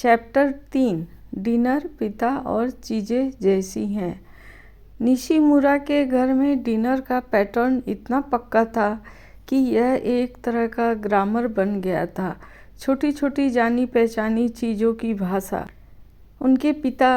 Chapter 3 dinner पिता और चीज़ें जैसी हैं। निशिमुरा के घर में डिनर का पैटर्न इतना पक्का था कि यह एक तरह का ग्रामर बन गया था। छोटी छोटी जानी पहचानी चीज़ों की भाषा। उनके पिता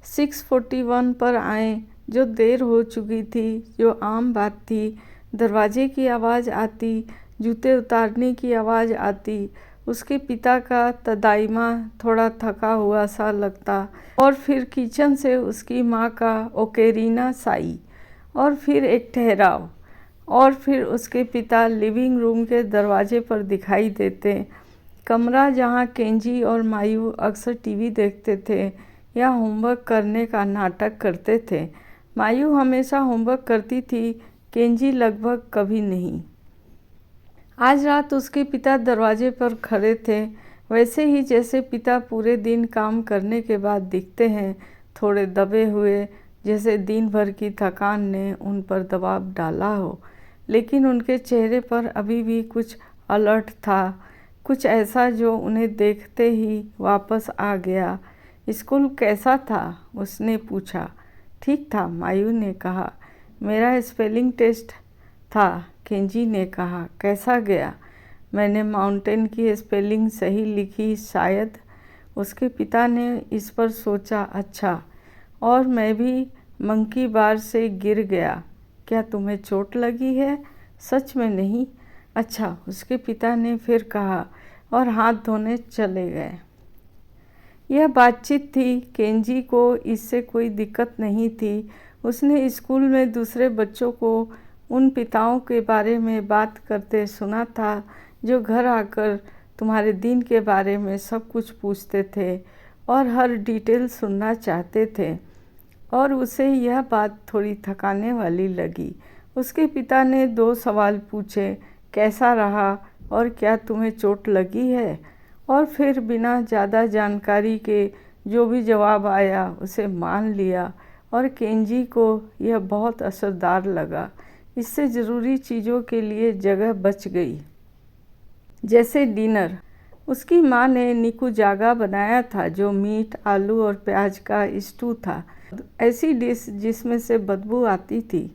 6:41 पर आए, जो देर हो चुकी थी, जो आम बात थी। दरवाजे की आवाज़ आती, जूते उतारने की आवाज़ आती। उसके पिता का तदाइमा थोड़ा थका हुआ सा लगता, और फिर किचन से उसकी माँ का ओकेरिना साई, और फिर एक ठहराव, और फिर उसके पिता लिविंग रूम के दरवाजे पर दिखाई देते। कमरा जहाँ केंजी और मायू अक्सर टीवी देखते थे या होमवर्क करने का नाटक करते थे। मायू हमेशा होमवर्क करती थी, केंजी लगभग कभी नहीं। आज रात उसके पिता दरवाजे पर खड़े थे, वैसे ही जैसे पिता पूरे दिन काम करने के बाद दिखते हैं, थोड़े दबे हुए, जैसे दिन भर की थकान ने उन पर दबाव डाला हो। लेकिन उनके चेहरे पर अभी भी कुछ अलर्ट था, कुछ ऐसा जो उन्हें देखते ही वापस आ गया। स्कूल कैसा था? उसने पूछा। ठीक था, मायू ने कहा। मेरा स्पेलिंग टेस्ट था, केंजी ने कहा। कैसा गया? मैंने माउंटेन की स्पेलिंग सही लिखी शायद। उसके पिता ने इस पर सोचा। अच्छा, और मैं भी मंकी बार से गिर गया। क्या तुम्हें चोट लगी है? सच में नहीं। अच्छा, उसके पिता ने फिर कहा, और हाथ धोने चले गए। यह बातचीत थी। केंजी को इससे कोई दिक्कत नहीं थी। उसने स्कूल में दूसरे बच्चों को उन पिताओं के बारे में बात करते सुना था जो घर आकर तुम्हारे दिन के बारे में सब कुछ पूछते थे और हर डिटेल सुनना चाहते थे, और उसे यह बात थोड़ी थकाने वाली लगी। उसके पिता ने 2 सवाल पूछे, कैसा रहा और क्या तुम्हें चोट लगी है? और फिर बिना ज़्यादा जानकारी के जो भी जवाब आया उसे मान लिया, और केंजी को यह बहुत असरदार लगा। इससे ज़रूरी चीज़ों के लिए जगह बच गई, जैसे डिनर। उसकी माँ ने निकुजागा बनाया था, जो मीट, आलू और प्याज का स्टू था। ऐसी डिश जिसमें से बदबू आती थी,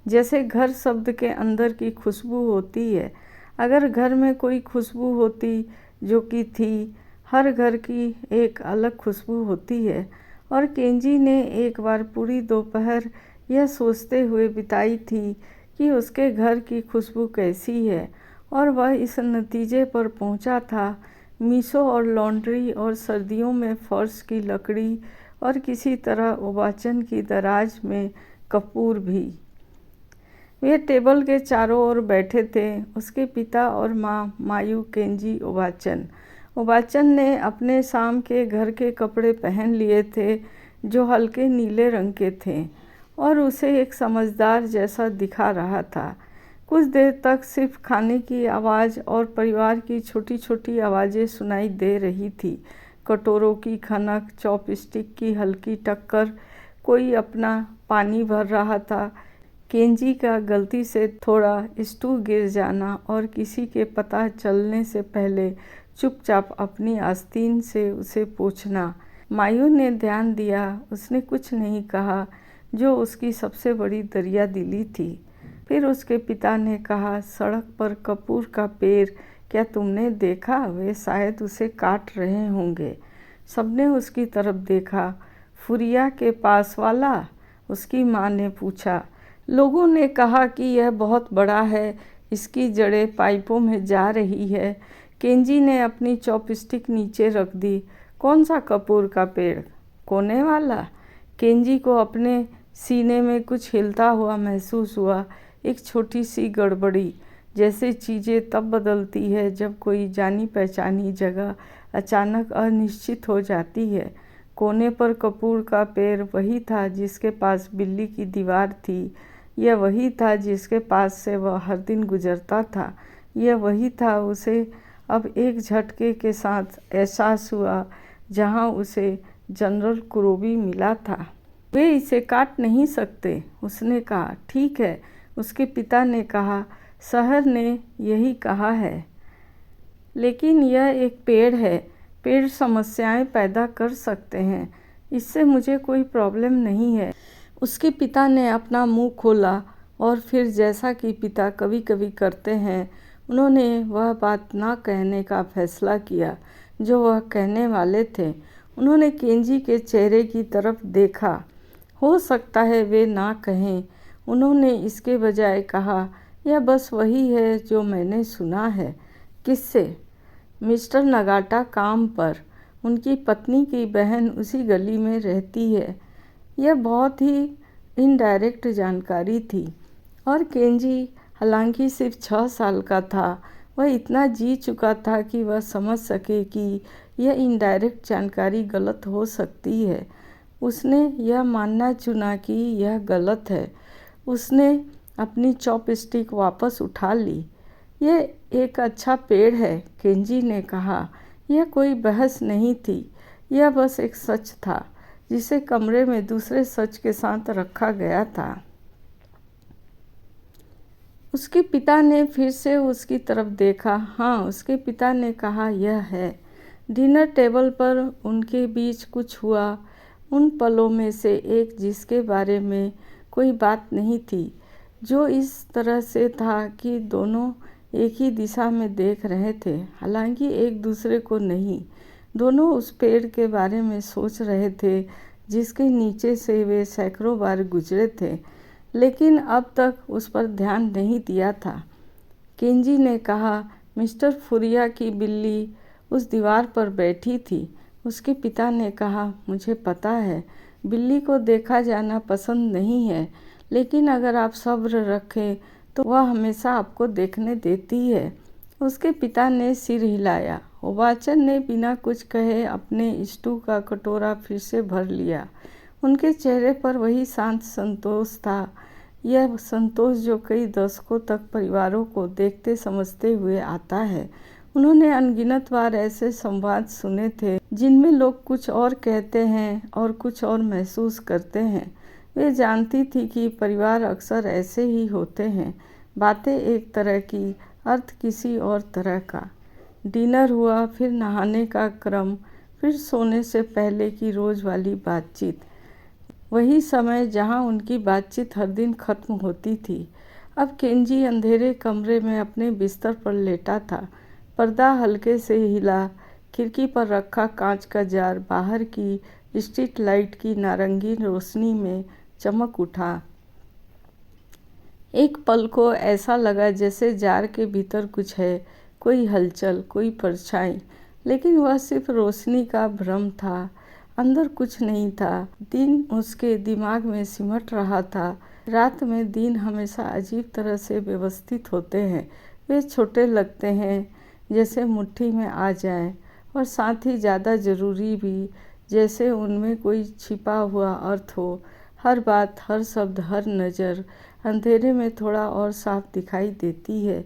जैसे घर शब्द के अंदर की खुशबू होती है। अगर घर में कोई खुशबू होती, जो कि थी, हर घर की एक अलग खुशबू होती है। और केंजी ने एक बार पूरी दोपहर यह सोचते हुए बिताई थी कि उसके घर की खुशबू कैसी है, और वह इस नतीजे पर पहुंचा था। मीसो और लॉन्ड्री और सर्दियों में फर्श की लकड़ी, और किसी तरह ओबाचन की दराज में कपूर भी। वे टेबल के चारों ओर बैठे थे, उसके पिता और माँ, मायू, केंजी, ओबाचन। ओबाचन ने अपने शाम के घर के कपड़े पहन लिए थे, जो हल्के नीले रंग के थे, और उसे एक समझदार जैसा दिखा रहा था। कुछ देर तक सिर्फ खाने की आवाज़ और परिवार की छोटी छोटी आवाज़ें सुनाई दे रही थी। कटोरों की खनक, चॉपस्टिक की हल्की टक्कर, कोई अपना पानी भर रहा था, केंजी का गलती से थोड़ा स्टू गिर जाना, और किसी के पता चलने से पहले चुपचाप अपनी आस्तीन से उसे पोंछना। मायू ने ध्यान दिया, उसने कुछ नहीं कहा, जो उसकी सबसे बड़ी दरियादिली थी। फिर उसके पिता ने कहा, सड़क पर कपूर का पेड़ क्या तुमने देखा? वे शायद उसे काट रहे होंगे। सबने उसकी तरफ देखा। फुरिया के पास वाला? उसकी माँ ने पूछा। लोगों ने कहा कि यह बहुत बड़ा है, इसकी जड़ें पाइपों में जा रही है। केंजी ने अपनी चॉपस्टिक नीचे रख दी। कौन सा कपूर का पेड़? कोने वाला? केंजी को अपने सीने में कुछ हिलता हुआ महसूस हुआ। एक छोटी सी गड़बड़ी, जैसे चीज़ें तब बदलती है जब कोई जानी पहचानी जगह अचानक अनिश्चित हो जाती है। कोने पर कपूर का पेड़ वही था जिसके पास बिल्ली की दीवार थी। यह वही था जिसके पास से वह हर दिन गुजरता था। यह वही था, उसे अब एक झटके के साथ एहसास हुआ, जहां उसे जनरल कुरोबी मिला था। वे इसे काट नहीं सकते, उसने कहा। ठीक है, उसके पिता ने कहा, शहर ने यही कहा है। लेकिन यह एक पेड़ है। पेड़ समस्याएं पैदा कर सकते हैं, इससे मुझे कोई प्रॉब्लम नहीं है। उसके पिता ने अपना मुंह खोला और फिर जैसा कि पिता कभी कभी करते हैं, उन्होंने वह बात ना कहने का फैसला किया जो वह कहने वाले थे। उन्होंने केंजी के चेहरे की तरफ देखा। हो सकता है वे ना कहें। उन्होंने इसके बजाय कहा, यह बस वही है जो मैंने सुना है। किससे? मिस्टर नगाटा काम पर। उनकी पत्नी की बहन उसी गली में रहती है। यह बहुत ही इनडायरेक्ट जानकारी थी और केंजी हालांकि सिर्फ 6 साल का था, वह इतना जी चुका था कि वह समझ सके कि यह इनडायरेक्ट जानकारी गलत हो सकती है। उसने यह मानना चुना कि यह गलत है। उसने अपनी चॉपस्टिक वापस उठा ली। यह एक अच्छा पेड़ है, केंजी ने कहा। यह कोई बहस नहीं थी, यह बस एक सच था जिसे कमरे में दूसरे सच के साथ रखा गया था। उसके पिता ने फिर से उसकी तरफ देखा। हाँ, उसके पिता ने कहा, यह है। डिनर टेबल पर उनके बीच कुछ हुआ, उन पलों में से एक जिसके बारे में कोई बात नहीं थी, जो इस तरह से था कि दोनों एक ही दिशा में देख रहे थे, हालांकि एक दूसरे को नहीं। दोनों उस पेड़ के बारे में सोच रहे थे जिसके नीचे से वे सैकड़ों बार गुजरे थे, लेकिन अब तक उस पर ध्यान नहीं दिया था। केंजी ने कहा, मिस्टर फुरिया की बिल्ली उस दीवार पर बैठी थी। उसके पिता ने कहा, मुझे पता है, बिल्ली को देखा जाना पसंद नहीं है, लेकिन अगर आप सब्र रखें तो वह हमेशा आपको देखने देती है। उसके पिता ने सिर हिलाया। ओबाचन ने बिना कुछ कहे अपने स्टू का कटोरा फिर से भर लिया। उनके चेहरे पर वही शांत संतोष था, यह संतोष जो कई दशकों तक परिवारों को देखते समझते हुए आता है। उन्होंने अनगिनत बार ऐसे संवाद सुने थे जिनमें लोग कुछ और कहते हैं और कुछ और महसूस करते हैं। वे जानती थी कि परिवार अक्सर ऐसे ही होते हैं, बातें एक तरह की, अर्थ किसी और तरह का। डिनर हुआ, फिर नहाने का क्रम, फिर सोने से पहले की रोज़ वाली बातचीत। वही समय जहां उनकी बातचीत हर दिन खत्म होती थी। अब केंजी अंधेरे कमरे में अपने बिस्तर पर लेटा था। पर्दा हल्के से हिला। खिड़की पर रखा कांच का जार बाहर की स्ट्रीट लाइट की नारंगी रोशनी में चमक उठा। एक पल को ऐसा लगा जैसे जार के भीतर कुछ है, कोई हलचल, कोई परछाई, लेकिन वह सिर्फ रोशनी का भ्रम था, अंदर कुछ नहीं था। दिन उसके दिमाग में सिमट रहा था। रात में दिन हमेशा अजीब तरह से व्यवस्थित होते हैं। वे छोटे लगते हैं, जैसे मुट्ठी में आ जाएं, और साथ ही ज़्यादा ज़रूरी भी, जैसे उनमें कोई छिपा हुआ अर्थ हो। हर बात, हर शब्द, हर नज़र अंधेरे में थोड़ा और साफ दिखाई देती है।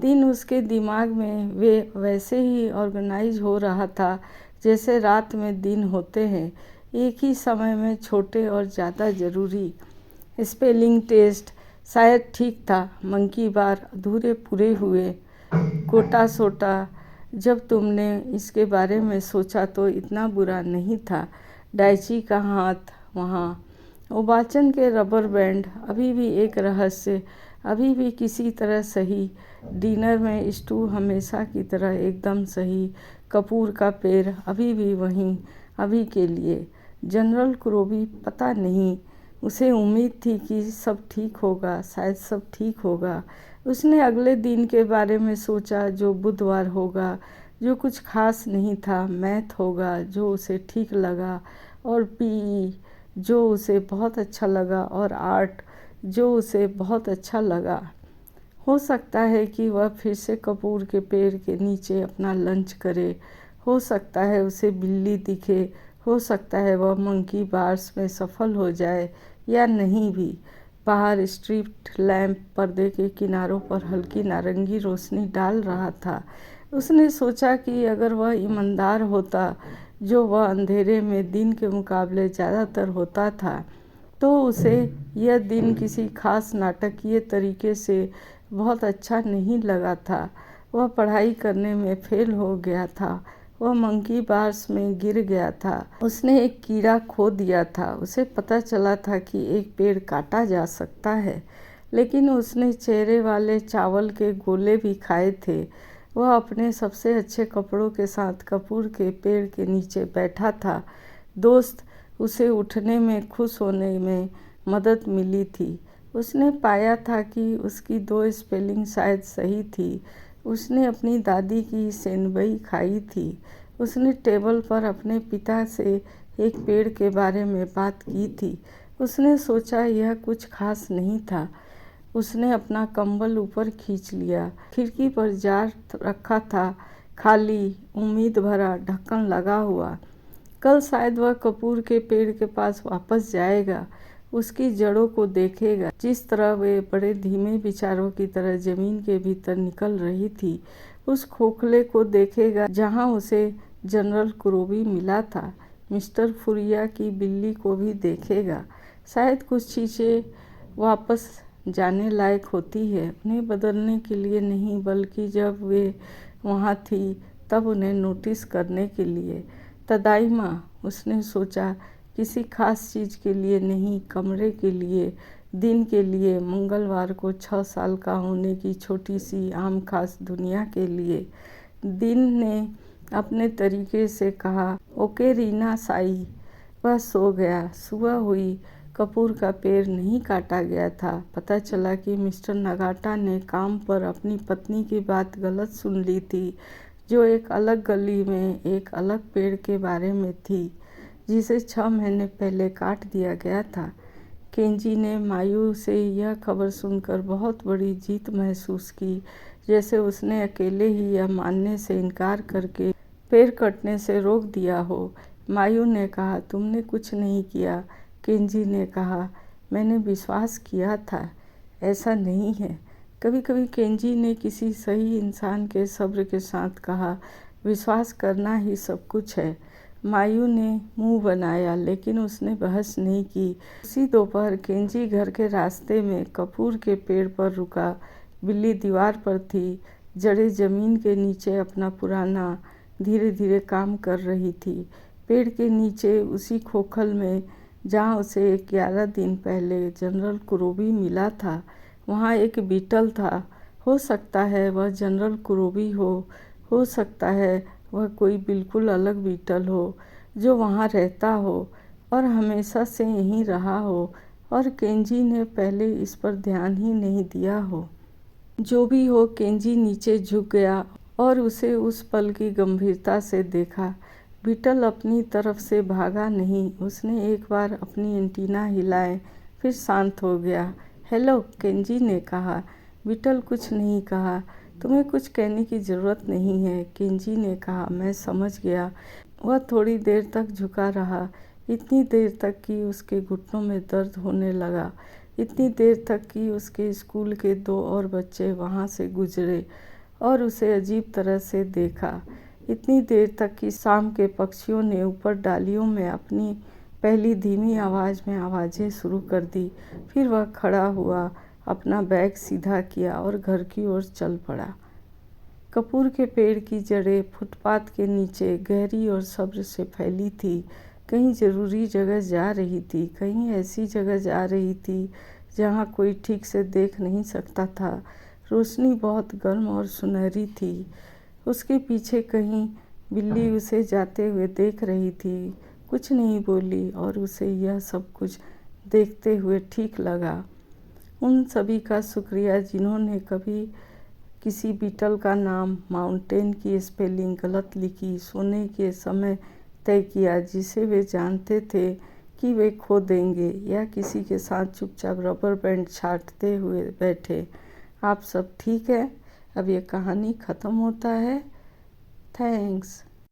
दिन उसके दिमाग में वे वैसे ही ऑर्गेनाइज हो रहा था जैसे रात में दिन होते हैं, एक ही समय में छोटे और ज़्यादा ज़रूरी। स्पेलिंग टेस्ट शायद ठीक था, मंकी बार अधूरे पूरे हुए। कोटा सोटा, जब तुमने इसके बारे में सोचा तो इतना बुरा नहीं था। डाइची का हाथ वहाँ। ओबाचन के रबर बैंड अभी भी एक रहस्य, अभी भी किसी तरह सही। डिनर में स्टू हमेशा की तरह एकदम सही। कपूर का पेड़ अभी भी वहीं, अभी के लिए। जनरल क्रोबी, पता नहीं, उसे उम्मीद थी कि सब ठीक होगा, शायद सब ठीक होगा। उसने अगले दिन के बारे में सोचा, जो बुधवार होगा, जो कुछ खास नहीं था। मैथ होगा जो उसे ठीक लगा, और पीई जो उसे बहुत अच्छा लगा, और आर्ट जो उसे बहुत अच्छा लगा। हो सकता है कि वह फिर से कपूर के पेड़ के नीचे अपना लंच करे। हो सकता है उसे बिल्ली दिखे। हो सकता है वह मंकी बार्स में सफल हो जाए, या नहीं भी। बाहर स्ट्रीट लैंप पर्दे के किनारों पर हल्की नारंगी रोशनी डाल रहा था। उसने सोचा कि अगर वह ईमानदार होता, जो वह अंधेरे में दिन के मुकाबले ज़्यादातर होता था, तो उसे यह दिन किसी खास नाटकीय तरीके से बहुत अच्छा नहीं लगा था। वह पढ़ाई करने में फेल हो गया था। वह मंकी बार्स में गिर गया था। उसने एक कीड़ा खो दिया था। उसे पता चला था कि एक पेड़ काटा जा सकता है, लेकिन उसने चेहरे वाले चावल के गोले भी खाए थे। वह अपने सबसे अच्छे कपड़ों के साथ कपूर के पेड़ के नीचे बैठा था। दोस्त उसे उठने में, खुश होने में मदद मिली थी। उसने पाया था कि उसकी 2 स्पेलिंग शायद सही थी। उसने अपनी दादी की सेंधई खाई थी। उसने टेबल पर अपने पिता से एक पेड़ के बारे में बात की थी। उसने सोचा यह कुछ खास नहीं था। उसने अपना कंबल ऊपर खींच लिया। खिड़की पर जार रखा था, खाली, उम्मीद भरा, ढक्कन लगा हुआ। कल शायद वह कपूर के पेड़ के पास वापस जाएगा, उसकी जड़ों को देखेगा, जिस तरह वे बड़े धीमे विचारों की तरह जमीन के भीतर निकल रही थी। उस खोखले को देखेगा जहां उसे जनरल कुरोबी मिला था। मिस्टर फुरिया की बिल्ली को भी देखेगा। शायद कुछ चीज़ें वापस जाने लायक होती है, उन्हें बदलने के लिए नहीं, बल्कि जब वे वहाँ थी तब उन्हें नोटिस करने के लिए। तदाइमा, उसने सोचा, किसी खास चीज़ के लिए नहीं, कमरे के लिए, दिन के लिए, मंगलवार को 6 साल का होने की छोटी सी आम खास दुनिया के लिए। दिन ने अपने तरीके से कहा, ओके रीना साई। वह सो गया। सुबह हुई। कपूर का पेड़ नहीं काटा गया था। पता चला कि मिस्टर नगाटा ने काम पर अपनी पत्नी की बात गलत सुन ली थी, जो एक अलग गली में एक अलग पेड़ के बारे में थी, जिसे 6 महीने पहले काट दिया गया था। केंजी ने मायू से यह खबर सुनकर बहुत बड़ी जीत महसूस की, जैसे उसने अकेले ही यह मानने से इनकार करके पेड़ कटने से रोक दिया हो। मायू ने कहा, तुमने कुछ नहीं किया। केंजी ने कहा, मैंने विश्वास किया था। ऐसा नहीं है। कभी कभी केंजी ने किसी सही इंसान के सब्र के साथ कहा, विश्वास करना ही सब कुछ है। मायू ने मुंह बनाया, लेकिन उसने बहस नहीं की। उसी दोपहर केंजी घर के रास्ते में कपूर के पेड़ पर रुका। बिल्ली दीवार पर थी, जड़ें जमीन के नीचे अपना पुराना धीरे धीरे काम कर रही थी। पेड़ के नीचे उसी खोखल में जहाँ उसे 11 दिन पहले जनरल कुरोबी मिला था, वहाँ एक बीटल था। हो सकता है वह जनरल कुरोबी हो सकता है वह कोई बिल्कुल अलग बीटल हो, जो वहाँ रहता हो और हमेशा से यहीं रहा हो, और केंजी ने पहले इस पर ध्यान ही नहीं दिया हो। जो भी हो, केंजी नीचे झुक गया और उसे उस पल की गंभीरता से देखा। बीटल अपनी तरफ से भागा नहीं। उसने एक बार अपनी एंटीना हिलाए, फिर शांत हो गया। हेलो, केंजी ने कहा। बीटल कुछ नहीं कहा। तुम्हें कुछ कहने की ज़रूरत नहीं है, केंजी ने कहा। मैं समझ गया। वह थोड़ी देर तक झुका रहा, इतनी देर तक कि उसके घुटनों में दर्द होने लगा, इतनी देर तक कि उसके स्कूल के 2 और बच्चे वहाँ से गुजरे और उसे अजीब तरह से देखा, इतनी देर तक कि शाम के पक्षियों ने ऊपर डालियों में अपनी पहली धीमी आवाज़ में आवाज़ें शुरू कर दी। फिर वह खड़ा हुआ, अपना बैग सीधा किया और घर की ओर चल पड़ा। कपूर के पेड़ की जड़ें फुटपाथ के नीचे गहरी और सब्र से फैली थी। कहीं ज़रूरी जगह जा रही थी, कहीं ऐसी जगह जा रही थी जहाँ कोई ठीक से देख नहीं सकता था। रोशनी बहुत गर्म और सुनहरी थी। उसके पीछे कहीं बिल्ली उसे जाते हुए देख रही थी। कुछ नहीं बोली और उसे यह सब कुछ देखते हुए ठीक लगा। उन सभी का शुक्रिया जिन्होंने कभी किसी बीटल का नाम, माउंटेन की स्पेलिंग गलत लिखी, सोने के समय तय किया जिसे वे जानते थे कि वे खो देंगे, या किसी के साथ चुपचाप रबर बैंड छाँटते हुए बैठे। आप सब ठीक है? अब ये कहानी ख़त्म होता है। थैंक्स।